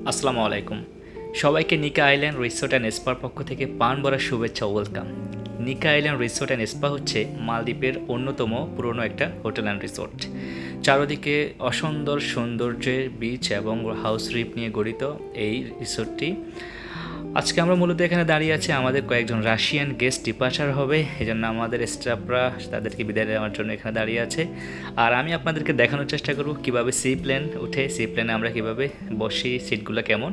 আসসালামু আলাইকুম। সবাইকে নিকা আইল্যান্ড রিসোর্ট অ্যান্ড স্পার পক্ষ থেকে প্রাণ ভরা শুভেচ্ছা ও ওয়েলকাম। নিকা আইল্যান্ড রিসোর্ট অ্যান্ড স্পা হচ্ছে মালদ্বীপের অন্যতম পুরনো একটা হোটেল অ্যান্ড রিসোর্ট। চারদিকে অসুন্দর সৌন্দর্যের বিচ এবং হাউস রিপ নিয়ে গঠিত এই রিসোর্টটি। আজকে আমরা মূলত এখানে দাঁড়িয়ে আছি, আমাদের কয়েকজন রাশিয়ান গেস্ট ডিপার্চার হবে, এই জন্য আমাদের স্টাফরা তাদেরকে বিদায় দেওয়ার জন্য এখানে দাঁড়িয়ে আছে। আর আমি আপনাদেরকে দেখানোর চেষ্টা করব কীভাবে সি প্লেন উঠে, সি প্লেনে আমরা কীভাবে বসি, সিটগুলো কেমন।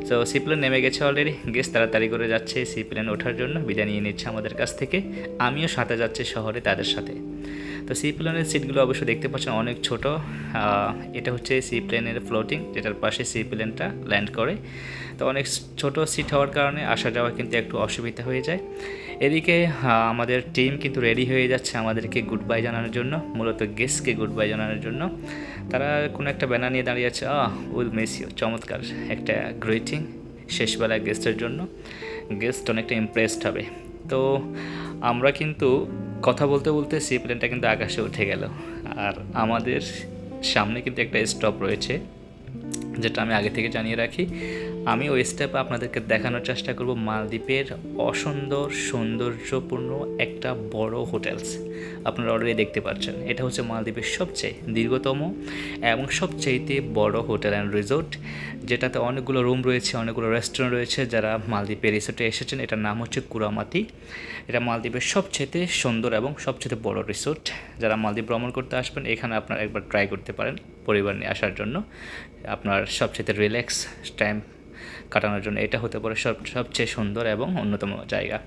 সো সি প্লেন নেমে গেছে অলরেডি, গেস্ট তাড়াতাড়ি করে যাচ্ছে সি প্লেন ওঠার জন্য, বিদায় নিয়ে নিচ্ছে আমাদের কাছ থেকে। আমিও সাথে যাচ্ছি শহরে তাদের সাথে। তো সি প্লেনের সিটগুলো অবশ্যই দেখতে পাচ্ছেন অনেক ছোট। এটা হচ্ছে সি প্লেনের ফ্লোটিং, যেটার পাশে সি প্লেনটা ল্যান্ড করে। তো অনেক ছোট সিট হওয়ার কারণে আসা যাওয়া কিন্তু একটু অসুবিধা হয়ে যায়। এদিকে আমাদের টিম কিন্তু রেডি হয়ে যাচ্ছে আমাদেরকে গুড বাই জানানোর জন্য, মূলত গেস্টকে গুড বাই জানানোর জন্য। তারা কোনো একটা ব্যানার নিয়ে দাঁড়িয়ে আছে, উইল মিস ইউ, চমৎকার একটা গ্রিটিং শেষবেলায় গেস্টের জন্য। গেস্ট অনেকটা ইমপ্রেসড হবে। তো আমরা কিন্তু কথা বলতে বলতে সি প্লেনটা কিন্তু আকাশে উঠে গেল। আর আমাদের সামনে কিন্তু একটা স্টপ রয়েছে, যেটা আমি আগে থেকে জানিয়ে রাখি। আমি ওই স্টেপে আপনাদেরকে দেখানোর চেষ্টা করব মালদ্বীপের অসুন্দর সৌন্দর্যপূর্ণ একটা বড় হোটেলস। আপনারা অলরেডি দেখতে পাচ্ছেন, এটা হচ্ছে মালদ্বীপের সবচেয়ে দীর্ঘতম এবং সবচেয়েতে বড় হোটেল অ্যান্ড রিসোর্ট, যেটাতে অনেকগুলো রুম রয়েছে, অনেকগুলো রেস্টুরেন্ট রয়েছে। যারা মালদ্বীপের রিসোর্টে এসেছেন, এটার নাম হচ্ছে কুরামাতি। এটা মালদ্বীপের সবচেয়ে সুন্দর এবং সবচেয়ে বড় রিসোর্ট। যারা মালদ্বীপ ভ্রমণ করতে আসবেন, এখানে আপনারা একবার ট্রাই করতে পারেন পরিবার নিয়ে আসার জন্য। আপনার সবচেয়ে রিল্যাক্স টাইম কাটানোর জন্য এটা হতে পারে সবচেয়ে সুন্দর এবং অন্যতম জায়গা।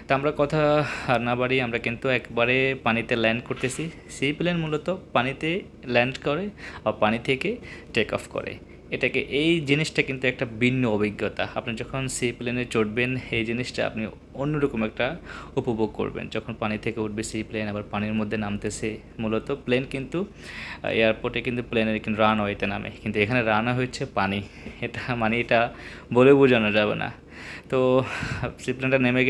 তো আমরা কথা না বাড়িয়ে আমরা কিন্তু একবারে পানিতে ল্যান্ড করতেছি। সি প্লেন মূলত পানিতে ল্যান্ড করে আর পানি থেকে টেক অফ করে। এই জিনিসটা কিন্তু একটা ভিন্ন অভিজ্ঞতা। আপনি যখন সি প্লেনে চড়বেন, এই জিনিসটা আপনি অন্যরকম একটা উপভোগ করবেন। যখন পানি থেকে উঠবে সি প্লেন, আবার পানির মধ্যে নামতেছে। মূলত প্লেন কিন্তু এয়ারপোর্টে কিন্তু প্লেনের কিন্তু রানওয়েতে নামে, কিন্তু এখানে রানওয়ে হচ্ছে পানি। এটা বলে বোঝানো যাবে না। তো সি প্লেনটা নেমে